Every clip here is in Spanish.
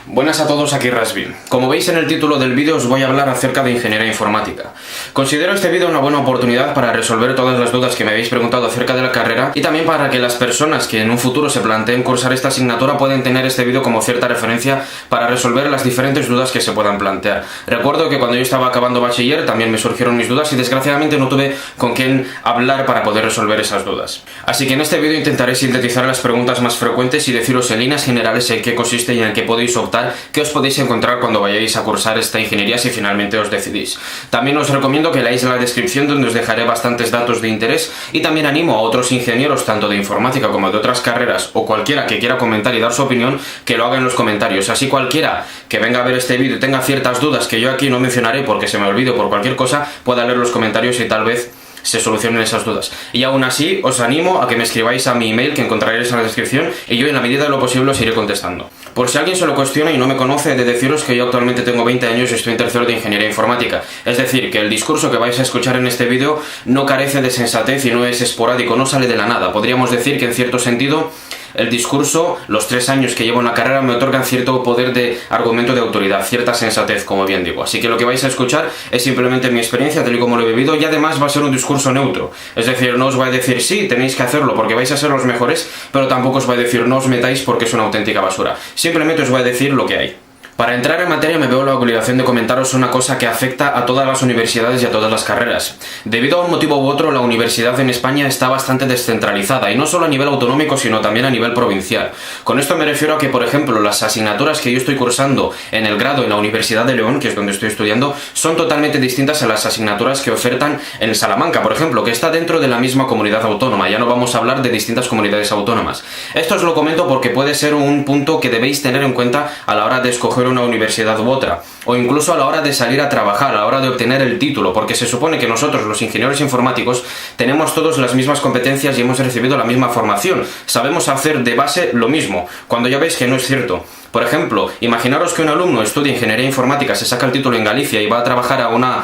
Buenas a todos, aquí Rasby. Como veis en el título del vídeo os voy a hablar acerca de ingeniería informática. Considero este vídeo una buena oportunidad para resolver todas las dudas que me habéis preguntado acerca de la carrera y también para que las personas que en un futuro se planteen cursar esta asignatura puedan tener este vídeo como cierta referencia para resolver las diferentes dudas que se puedan plantear. Recuerdo que cuando yo estaba acabando bachiller también me surgieron mis dudas y desgraciadamente no tuve con quién hablar para poder resolver esas dudas. Así que en este vídeo intentaré sintetizar las preguntas más frecuentes y deciros en líneas generales en qué consiste y en qué podéis optar, que os podéis encontrar cuando vayáis a cursar esta ingeniería si finalmente os decidís. También os recomiendo que leáis la descripción donde os dejaré bastantes datos de interés y también animo a otros ingenieros tanto de informática como de otras carreras o cualquiera que quiera comentar y dar su opinión que lo haga en los comentarios. Así cualquiera que venga a ver este vídeo y tenga ciertas dudas que yo aquí no mencionaré porque se me olvide por cualquier cosa, pueda leer los comentarios y tal vez se solucionen esas dudas. Y aún así os animo a que me escribáis a mi email que encontraréis en la descripción y yo en la medida de lo posible os iré contestando. Por si alguien se lo cuestiona y no me conoce, he de deciros que yo actualmente tengo 20 años y estoy en tercero de ingeniería informática. Es decir, que el discurso que vais a escuchar en este vídeo no carece de sensatez y no es esporádico, no sale de la nada. Podríamos decir que en cierto sentido el discurso, los 3 años que llevo en la carrera me otorgan cierto poder de argumento de autoridad, cierta sensatez, como bien digo. Así que lo que vais a escuchar es simplemente mi experiencia, tal y como lo he vivido, y además va a ser un discurso neutro. Es decir, no os voy a decir sí, tenéis que hacerlo porque vais a ser los mejores, pero tampoco os voy a decir no os metáis porque es una auténtica basura. Simplemente os voy a decir lo que hay. Para entrar en materia me veo la obligación de comentaros una cosa que afecta a todas las universidades y a todas las carreras. Debido a un motivo u otro, la universidad en España está bastante descentralizada, y no solo a nivel autonómico, sino también a nivel provincial. Con esto me refiero a que, por ejemplo, las asignaturas que yo estoy cursando en el grado en la Universidad de León, que es donde estoy estudiando, son totalmente distintas a las asignaturas que ofertan en Salamanca, por ejemplo, que está dentro de la misma comunidad autónoma. Ya no vamos a hablar de distintas comunidades autónomas. Esto os lo comento porque puede ser un punto que debéis tener en cuenta a la hora de escoger una universidad u otra, o incluso a la hora de salir a trabajar, a la hora de obtener el título, porque se supone que nosotros, los ingenieros informáticos, tenemos todos las mismas competencias y hemos recibido la misma formación, sabemos hacer de base lo mismo, cuando ya veis que no es cierto. Por ejemplo, imaginaros que un alumno estudia ingeniería informática, se saca el título en Galicia y va a trabajar a una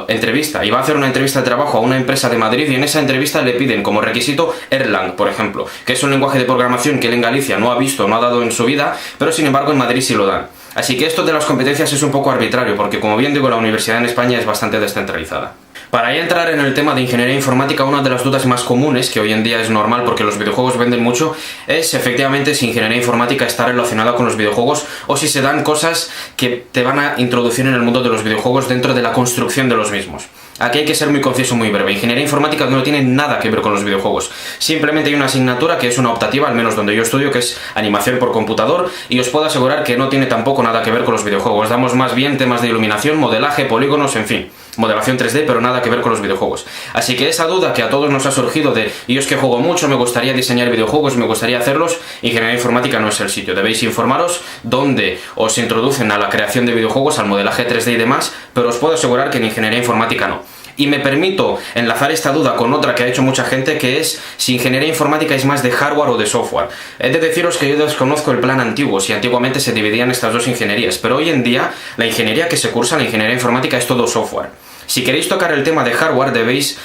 entrevista, y va a hacer una entrevista de trabajo a una empresa de Madrid, y en esa entrevista le piden como requisito Erlang, por ejemplo, que es un lenguaje de programación que él en Galicia no ha visto, no ha dado en su vida, pero sin embargo en Madrid sí lo dan. Así que esto de las competencias es un poco arbitrario, porque como bien digo, la universidad en España es bastante descentralizada. Para ya entrar en el tema de ingeniería informática, una de las dudas más comunes, que hoy en día es normal porque los videojuegos venden mucho, es efectivamente si ingeniería informática está relacionada con los videojuegos o si se dan cosas que te van a introducir en el mundo de los videojuegos dentro de la construcción de los mismos. Aquí hay que ser muy conciso, muy breve. Ingeniería informática no tiene nada que ver con los videojuegos. Simplemente hay una asignatura que es una optativa, al menos donde yo estudio, que es animación por computador, y os puedo asegurar que no tiene tampoco nada que ver con los videojuegos. Damos más bien temas de iluminación, modelaje, polígonos, en fin, modelación 3D, pero nada que ver con los videojuegos. Así que esa duda que a todos nos ha surgido de yo es que juego mucho, me gustaría diseñar videojuegos, me gustaría hacerlos, ingeniería informática no es el sitio. Debéis informaros donde os introducen a la creación de videojuegos, al modelaje 3D y demás, pero os puedo asegurar que en ingeniería informática no. Y me permito enlazar esta duda con otra que ha hecho mucha gente, que es si ingeniería informática es más de hardware o de software. He de deciros que yo desconozco el plan antiguo, si antiguamente se dividían estas dos ingenierías, pero hoy en día la ingeniería que se cursa, la ingeniería informática, es todo software. Si queréis tocar el tema de hardware debéis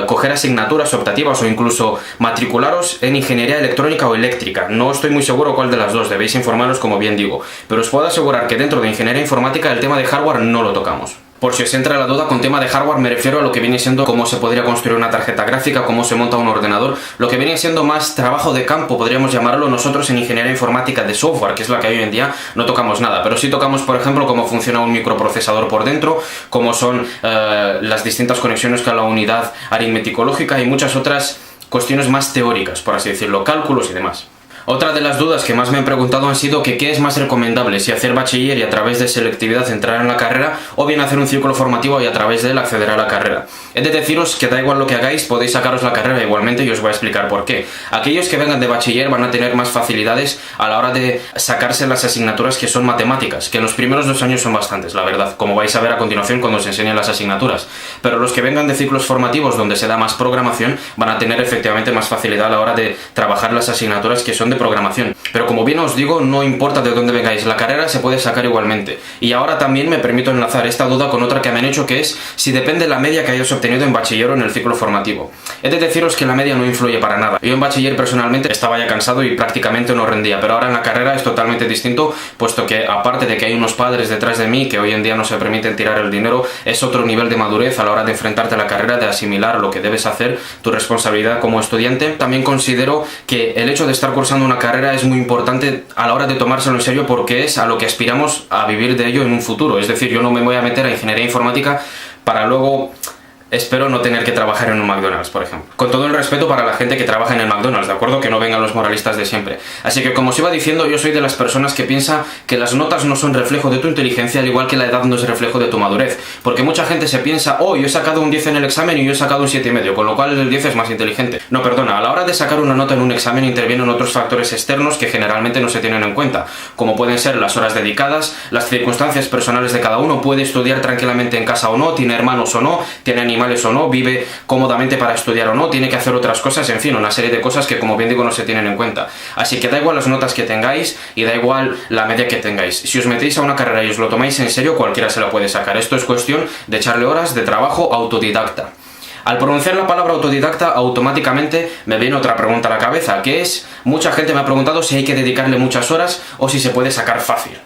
coger asignaturas optativas o incluso matricularos en ingeniería electrónica o eléctrica. No estoy muy seguro cuál de las dos, debéis informaros como bien digo, pero os puedo asegurar que dentro de ingeniería informática el tema de hardware no lo tocamos. Por si os entra la duda, con tema de hardware me refiero a lo que viene siendo cómo se podría construir una tarjeta gráfica, cómo se monta un ordenador, lo que viene siendo más trabajo de campo, podríamos llamarlo. Nosotros en ingeniería informática de software, que es la que hay hoy en día, no tocamos nada, pero sí tocamos, por ejemplo, cómo funciona un microprocesador por dentro, cómo son las distintas conexiones con la unidad aritmético-lógica y muchas otras cuestiones más teóricas, por así decirlo, cálculos y demás. Otra de las dudas que más me han preguntado han sido que qué es más recomendable, si hacer bachiller y a través de selectividad entrar en la carrera, o bien hacer un círculo formativo y a través de él acceder a la carrera. He de deciros que da igual lo que hagáis, podéis sacaros la carrera igualmente y os voy a explicar por qué. Aquellos que vengan de bachiller van a tener más facilidades a la hora de sacarse las asignaturas que son matemáticas, que en los primeros 2 años son bastantes, la verdad, como vais a ver a continuación cuando os enseñen las asignaturas. Pero los que vengan de ciclos formativos donde se da más programación van a tener efectivamente más facilidad a la hora de trabajar las asignaturas que son de programación. Pero como bien os digo, no importa de dónde vengáis, la carrera se puede sacar igualmente. Y ahora también me permito enlazar esta duda con otra que me han hecho, que es si depende la media que hayas obtenido obtenido en bachiller o en el ciclo formativo. He de deciros que la media no influye para nada. Yo en bachiller personalmente estaba ya cansado y prácticamente no rendía, pero ahora en la carrera es totalmente distinto, puesto que aparte de que hay unos padres detrás de mí que hoy en día no se permiten tirar el dinero, es otro nivel de madurez a la hora de enfrentarte a la carrera, de asimilar lo que debes hacer, tu responsabilidad como estudiante. También considero que el hecho de estar cursando una carrera es muy importante a la hora de tomárselo en serio, porque es a lo que aspiramos a vivir de ello en un futuro. Es decir, yo no me voy a meter a ingeniería informática para luego, espero, no tener que trabajar en un McDonald's, por ejemplo. Con todo el respeto para la gente que trabaja en el McDonald's, ¿de acuerdo? Que no vengan los moralistas de siempre. Así que, como os iba diciendo, yo soy de las personas que piensa que las notas no son reflejo de tu inteligencia, al igual que la edad no es reflejo de tu madurez. Porque mucha gente se piensa, oh, yo he sacado un 10 en el examen y yo he sacado un 7,5, con lo cual el 10 es más inteligente. No, perdona, a la hora de sacar una nota en un examen intervienen otros factores externos que generalmente no se tienen en cuenta, como pueden ser las horas dedicadas, las circunstancias personales de cada uno, puede estudiar tranquilamente en casa o no, tiene hermanos o no, tiene animales o no, vive cómodamente para estudiar o no, tiene que hacer otras cosas, en fin, una serie de cosas que, como bien digo, no se tienen en cuenta. Así que da igual las notas que tengáis y da igual la media que tengáis. Si os metéis a una carrera y os lo tomáis en serio, cualquiera se la puede sacar. Esto es cuestión de echarle horas de trabajo autodidacta. Al pronunciar la palabra autodidacta, automáticamente me viene otra pregunta a la cabeza, que es, mucha gente me ha preguntado si hay que dedicarle muchas horas o si se puede sacar fácil.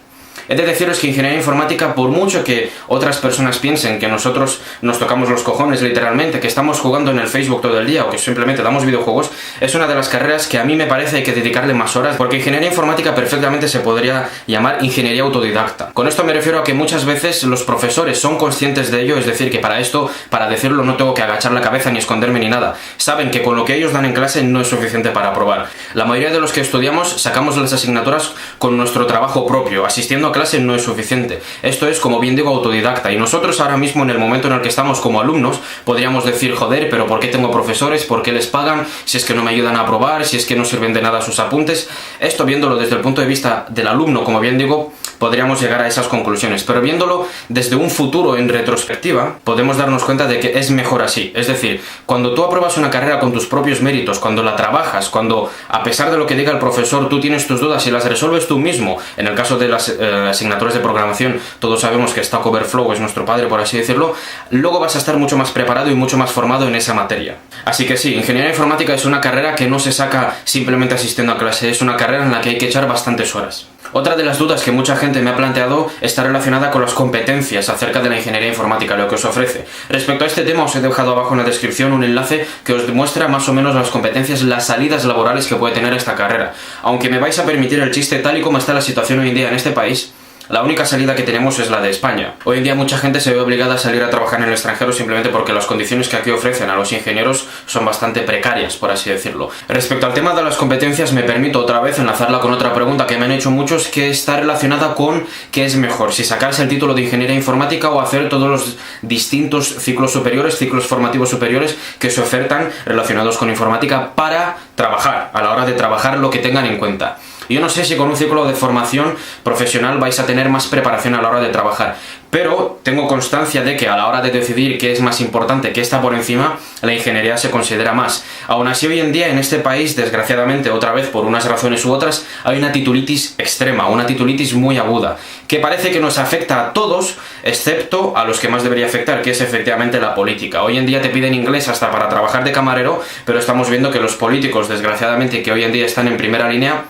He de deciros que ingeniería informática, por mucho que otras personas piensen que nosotros nos tocamos los cojones literalmente, que estamos jugando en el Facebook todo el día o que simplemente damos videojuegos, es una de las carreras que a mí me parece hay que dedicarle más horas, porque ingeniería informática perfectamente se podría llamar ingeniería autodidacta. Con esto me refiero a que muchas veces los profesores son conscientes de ello, es decir, que para esto, para decirlo, no tengo que agachar la cabeza ni esconderme ni nada. Saben que con lo que ellos dan en clase no es suficiente para aprobar. La mayoría de los que estudiamos sacamos las asignaturas con nuestro trabajo propio, asistiendo a clase no es suficiente. Esto es, como bien digo, autodidacta, y nosotros ahora mismo, en el momento en el que estamos como alumnos, podríamos decir, joder, pero ¿por qué tengo profesores? ¿Por qué les pagan? Si es que no me ayudan a aprobar, si es que no sirven de nada sus apuntes. Esto, viéndolo desde el punto de vista del alumno, como bien digo, podríamos llegar a esas conclusiones, pero viéndolo desde un futuro en retrospectiva, podemos darnos cuenta de que es mejor así. Es decir, cuando tú apruebas una carrera con tus propios méritos, cuando la trabajas, cuando, a pesar de lo que diga el profesor, tú tienes tus dudas y las resuelves tú mismo, en el caso de las asignaturas de programación, todos sabemos que Stack Overflow es nuestro padre, por así decirlo, luego vas a estar mucho más preparado y mucho más formado en esa materia. Así que sí, ingeniería informática es una carrera que no se saca simplemente asistiendo a clase, es una carrera en la que hay que echar bastantes horas. Otra de las dudas que mucha gente me ha planteado está relacionada con las competencias acerca de la ingeniería informática, lo que os ofrece. Respecto a este tema, os he dejado abajo en la descripción un enlace que os demuestra más o menos las competencias, las salidas laborales que puede tener esta carrera. Aunque me vais a permitir el chiste, tal y como está la situación hoy en día en este país, la única salida que tenemos es la de España. Hoy en día mucha gente se ve obligada a salir a trabajar en el extranjero simplemente porque las condiciones que aquí ofrecen a los ingenieros son bastante precarias, por así decirlo. Respecto al tema de las competencias, me permito otra vez enlazarla con otra pregunta que me han hecho muchos, que está relacionada con qué es mejor, si sacarse el título de ingeniería informática o hacer todos los distintos ciclos superiores, ciclos formativos superiores que se ofertan relacionados con informática para trabajar, a la hora de trabajar lo que tengan en cuenta. Yo no sé si con un ciclo de formación profesional vais a tener más preparación a la hora de trabajar, pero tengo constancia de que a la hora de decidir qué es más importante, qué está por encima, la ingeniería se considera más. Aún así, hoy en día en este país, desgraciadamente, otra vez por unas razones u otras, hay una titulitis extrema, una titulitis muy aguda, que parece que nos afecta a todos, excepto a los que más debería afectar, que es efectivamente la política. Hoy en día te piden inglés hasta para trabajar de camarero, pero estamos viendo que los políticos, desgraciadamente, que hoy en día están en primera línea,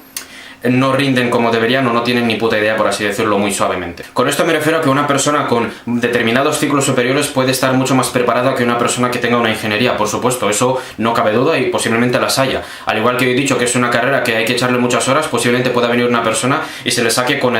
no rinden como deberían o no tienen ni puta idea, por así decirlo muy suavemente. Con esto me refiero a que una persona con determinados ciclos superiores puede estar mucho más preparada que una persona que tenga una ingeniería, por supuesto, eso no cabe duda y posiblemente las haya. Al igual que he dicho que es una carrera que hay que echarle muchas horas, posiblemente pueda venir una persona y se le saque con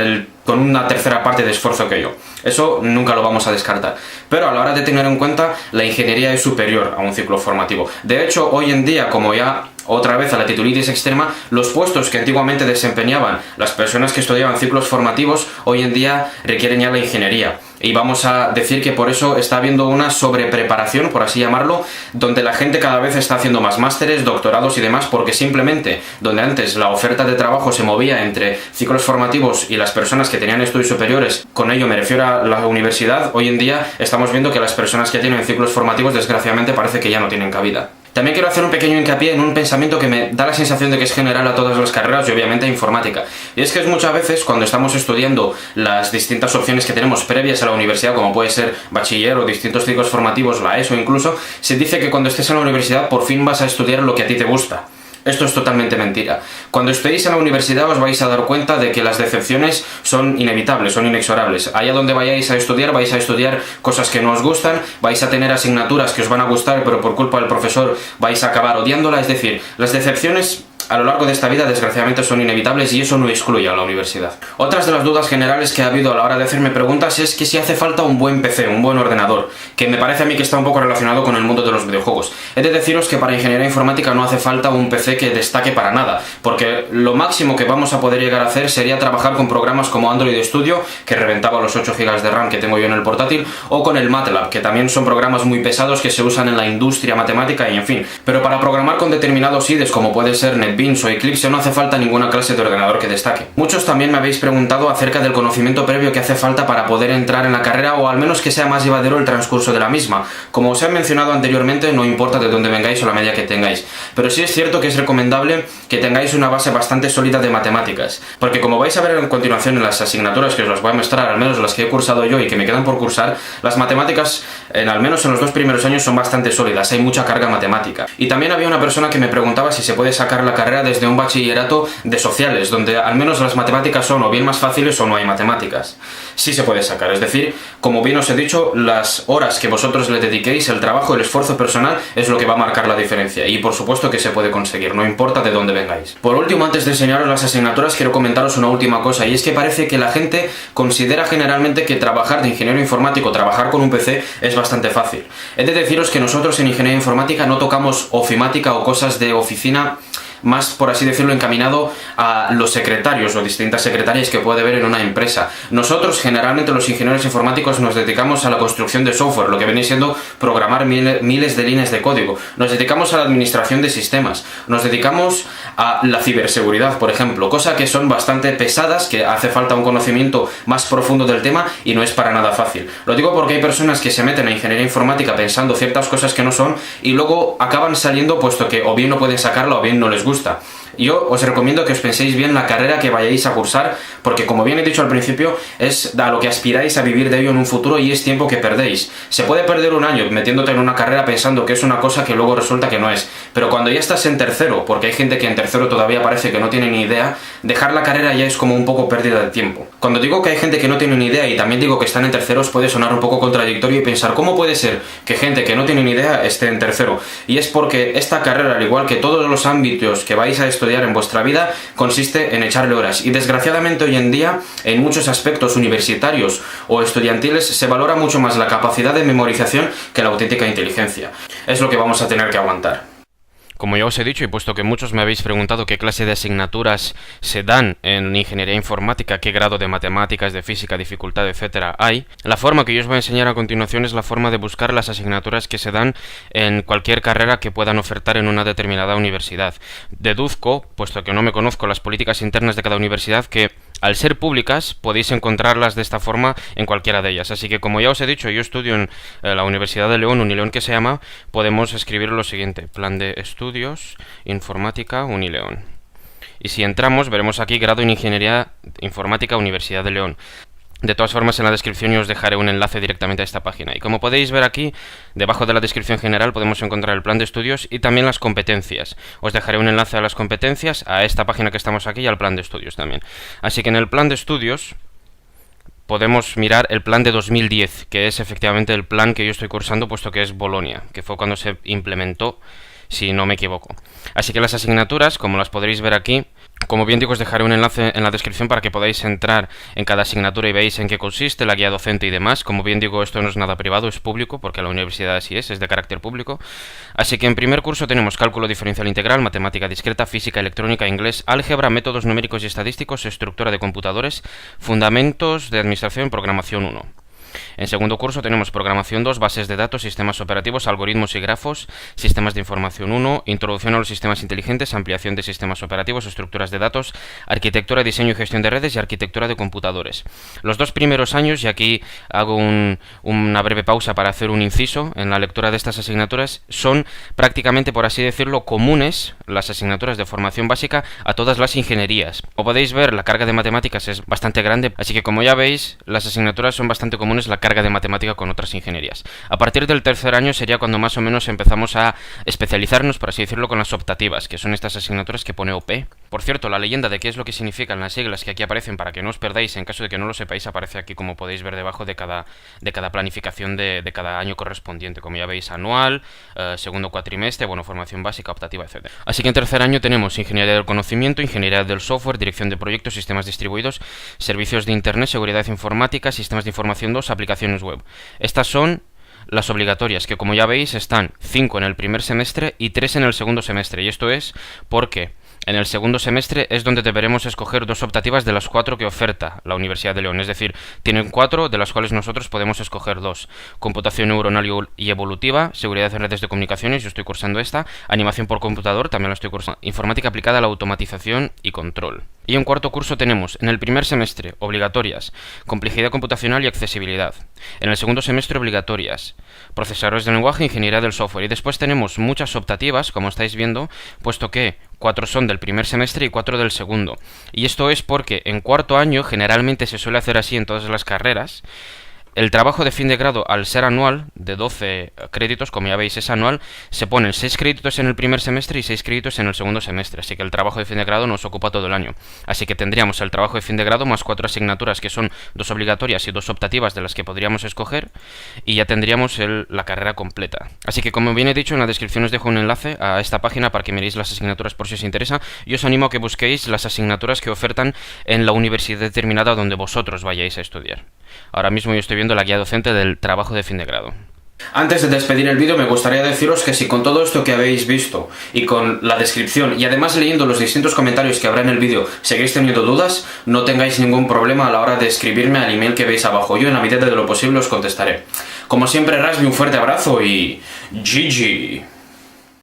una tercera parte de esfuerzo que yo. Eso nunca lo vamos a descartar. Pero a la hora de tener en cuenta, la ingeniería es superior a un ciclo formativo. De hecho, hoy en día, como ya otra vez a la titulitis extrema, los puestos que antiguamente desempeñaban las personas que estudiaban ciclos formativos, hoy en día requieren ya la ingeniería. Y vamos a decir que por eso está habiendo una sobrepreparación, por así llamarlo, donde la gente cada vez está haciendo más másteres, doctorados y demás, porque simplemente donde antes la oferta de trabajo se movía entre ciclos formativos y las personas que tenían estudios superiores, con ello me refiero a la universidad, hoy en día estamos viendo que las personas que tienen ciclos formativos desgraciadamente parece que ya no tienen cabida. También quiero hacer un pequeño hincapié en un pensamiento que me da la sensación de que es general a todas las carreras y obviamente a informática. Y es que muchas veces cuando estamos estudiando las distintas opciones que tenemos previas a la universidad, como puede ser bachiller o distintos ciclos formativos, la ESO incluso, se dice que cuando estés en la universidad por fin vas a estudiar lo que a ti te gusta. Esto es totalmente mentira. Cuando estéis en la universidad os vais a dar cuenta de que las decepciones son inevitables, son inexorables. Allá donde vayáis a estudiar, vais a estudiar cosas que no os gustan, vais a tener asignaturas que os van a gustar, pero por culpa del profesor vais a acabar odiándola. Es decir, las decepciones a lo largo de esta vida desgraciadamente son inevitables y eso no excluye a la universidad. Otras de las dudas generales que ha habido a la hora de hacerme preguntas es que si hace falta un buen PC, un buen ordenador, que me parece a mí que está un poco relacionado con el mundo de los videojuegos. He de deciros que para ingeniería informática no hace falta un PC que destaque para nada, porque lo máximo que vamos a poder llegar a hacer sería trabajar con programas como Android Studio, que reventaba los 8 GB de RAM que tengo yo en el portátil, o con el MATLAB, que también son programas muy pesados que se usan en la industria matemática y en fin. Pero para programar con determinados IDEs como puede ser NetBeans o Eclipse no hace falta ninguna clase de ordenador que destaque. Muchos también me habéis preguntado acerca del conocimiento previo que hace falta para poder entrar en la carrera o al menos que sea más llevadero el transcurso de la misma. Como os he mencionado anteriormente, no importa de dónde vengáis o la media que tengáis, pero sí es cierto que es recomendable que tengáis una base bastante sólida de matemáticas, porque como vais a ver a continuación en las asignaturas que os las voy a mostrar, al menos las que he cursado yo y que me quedan por cursar, las matemáticas, al menos en los 2 primeros años, son bastante sólidas, hay mucha carga matemática. Y también había una persona que me preguntaba si se puede sacar la carrera desde un bachillerato de sociales, donde al menos las matemáticas son o bien más fáciles o no hay matemáticas. Sí se puede sacar, es decir, como bien os he dicho, las horas que vosotros le dediquéis, el trabajo, el esfuerzo personal es lo que va a marcar la diferencia y por supuesto que se puede conseguir, no importa de dónde vengáis. Por último, antes de enseñaros las asignaturas, quiero comentaros una última cosa y es que parece que la gente considera generalmente que trabajar de ingeniero informático, trabajar con un PC es bastante fácil. He de deciros que nosotros en ingeniería informática no tocamos ofimática o cosas de oficina más, por así decirlo, encaminado a los secretarios o distintas secretarias que puede haber en una empresa. Nosotros, generalmente los ingenieros informáticos, nos dedicamos a la construcción de software, lo que viene siendo programar miles de líneas de código. Nos dedicamos a la administración de sistemas. Nos dedicamos a la ciberseguridad, por ejemplo, cosa que son bastante pesadas, que hace falta un conocimiento más profundo del tema y no es para nada fácil. Lo digo porque hay personas que se meten a ingeniería informática pensando ciertas cosas que no son y luego acaban saliendo puesto que o bien no pueden sacarla o bien no les gusta. Yo os recomiendo que os penséis bien la carrera que vayáis a cursar, porque como bien he dicho al principio, es a lo que aspiráis a vivir de ello en un futuro y es tiempo que perdéis. Se puede perder un año metiéndote en una carrera pensando que es una cosa que luego resulta que no es, pero cuando ya estás en tercero, porque hay gente que en tercero todavía parece que no tiene ni idea, dejar la carrera ya es como un poco pérdida de tiempo. Cuando digo que hay gente que no tiene ni idea y también digo que están en terceros, puede sonar un poco contradictorio y pensar ¿cómo puede ser que gente que no tiene ni idea esté en tercero? Y es porque esta carrera, al igual que todos los ámbitos que vais a estudiar en vuestra vida, consiste en echarle horas y desgraciadamente hoy en día en muchos aspectos universitarios o estudiantiles se valora mucho más la capacidad de memorización que la auténtica inteligencia. Es lo que vamos a tener que aguantar. Como ya os he dicho y puesto que muchos me habéis preguntado qué clase de asignaturas se dan en ingeniería informática, qué grado de matemáticas, de física, dificultad, etcétera hay, la forma que yo os voy a enseñar a continuación es la forma de buscar las asignaturas que se dan en cualquier carrera que puedan ofertar en una determinada universidad. Deduzco, puesto que no me conozco las políticas internas de cada universidad, que al ser públicas podéis encontrarlas de esta forma en cualquiera de ellas. Así que como ya os he dicho, yo estudio en la Universidad de León, Unileón que se llama, podemos escribir lo siguiente: Plan de Estudios Informática Unileón. Y si entramos veremos aquí grado en Ingeniería Informática Universidad de León. De todas formas, en la descripción yo os dejaré un enlace directamente a esta página. Y como podéis ver aquí, debajo de la descripción general podemos encontrar el plan de estudios y también las competencias. Os dejaré un enlace a las competencias, a esta página que estamos aquí y al plan de estudios también. Así que en el plan de estudios podemos mirar el plan de 2010, que es efectivamente el plan que yo estoy cursando, puesto que es Bolonia, que fue cuando se implementó, si no me equivoco. Así que las asignaturas, como las podréis ver aquí, como bien digo, os dejaré un enlace en la descripción para que podáis entrar en cada asignatura y veáis en qué consiste, la guía docente y demás. Como bien digo, esto no es nada privado, es público, porque la universidad así es de carácter público. Así que en primer curso tenemos cálculo diferencial integral, matemática discreta, física, electrónica, inglés, álgebra, métodos numéricos y estadísticos, estructura de computadores, fundamentos de administración y programación 1. En segundo curso tenemos Programación 2, Bases de datos, Sistemas operativos, Algoritmos y grafos, Sistemas de información 1, Introducción a los sistemas inteligentes, Ampliación de sistemas operativos, Estructuras de datos, Arquitectura, Diseño y gestión de redes y Arquitectura de computadores. Los dos primeros años, y aquí hago una breve pausa para hacer un inciso en la lectura de estas asignaturas, son prácticamente, por así decirlo, comunes las asignaturas de formación básica a todas las ingenierías. Como podéis ver, la carga de matemáticas es bastante grande, así que como ya veis, las asignaturas son bastante comunes, la carga de matemática con otras ingenierías. A partir del tercer año sería cuando más o menos empezamos a especializarnos, por así decirlo, con las optativas, que son estas asignaturas que pone OP. Por cierto, la leyenda de qué es lo que significan las siglas que aquí aparecen, para que no os perdáis, en caso de que no lo sepáis, aparece aquí, como podéis ver, debajo de cada planificación de cada año correspondiente. Como ya veis, anual, segundo cuatrimestre, bueno, formación básica, optativa, etc. Así que en tercer año tenemos Ingeniería del Conocimiento, Ingeniería del Software, Dirección de Proyectos, Sistemas Distribuidos, Servicios de Internet, Seguridad Informática, Sistemas de Información 2, Aplicaciones Web. Estas son las obligatorias, que como ya veis están 5 en el primer semestre y 3 en el segundo semestre. Y esto es porque en el segundo semestre es donde deberemos escoger 2 optativas de las 4 que oferta la Universidad de León. Es decir, tienen 4 de las cuales nosotros podemos escoger 2. Computación neuronal y evolutiva, seguridad en redes de comunicaciones, yo estoy cursando esta. Animación por computador, también la estoy cursando. Informática aplicada a la automatización y control. Y en cuarto curso tenemos, en el primer semestre, obligatorias, complejidad computacional y accesibilidad. En el segundo semestre, obligatorias, procesadores de lenguaje, ingeniería del software. Y después tenemos muchas optativas, como estáis viendo, puesto que 4 son del primer semestre y 4 del segundo. Y esto es porque en cuarto año, generalmente se suele hacer así en todas las carreras, el trabajo de fin de grado, al ser anual, de 12 créditos, como ya veis es anual, se ponen 6 créditos en el primer semestre y 6 créditos en el segundo semestre, así que el trabajo de fin de grado nos ocupa todo el año. Así que tendríamos el trabajo de fin de grado más 4 asignaturas, que son 2 obligatorias y 2 optativas de las que podríamos escoger, y ya tendríamos la carrera completa. Así que, como bien he dicho, en la descripción os dejo un enlace a esta página para que miréis las asignaturas por si os interesa, y os animo a que busquéis las asignaturas que ofertan en la universidad determinada donde vosotros vayáis a estudiar. Ahora mismo yo estoy viendo la guía docente del trabajo de fin de grado. Antes de despedir el vídeo me gustaría deciros que si con todo esto que habéis visto y con la descripción y además leyendo los distintos comentarios que habrá en el vídeo seguís teniendo dudas, no tengáis ningún problema a la hora de escribirme al email que veis abajo. Yo en la medida de lo posible os contestaré. Como siempre, Rasby, un fuerte abrazo y GG.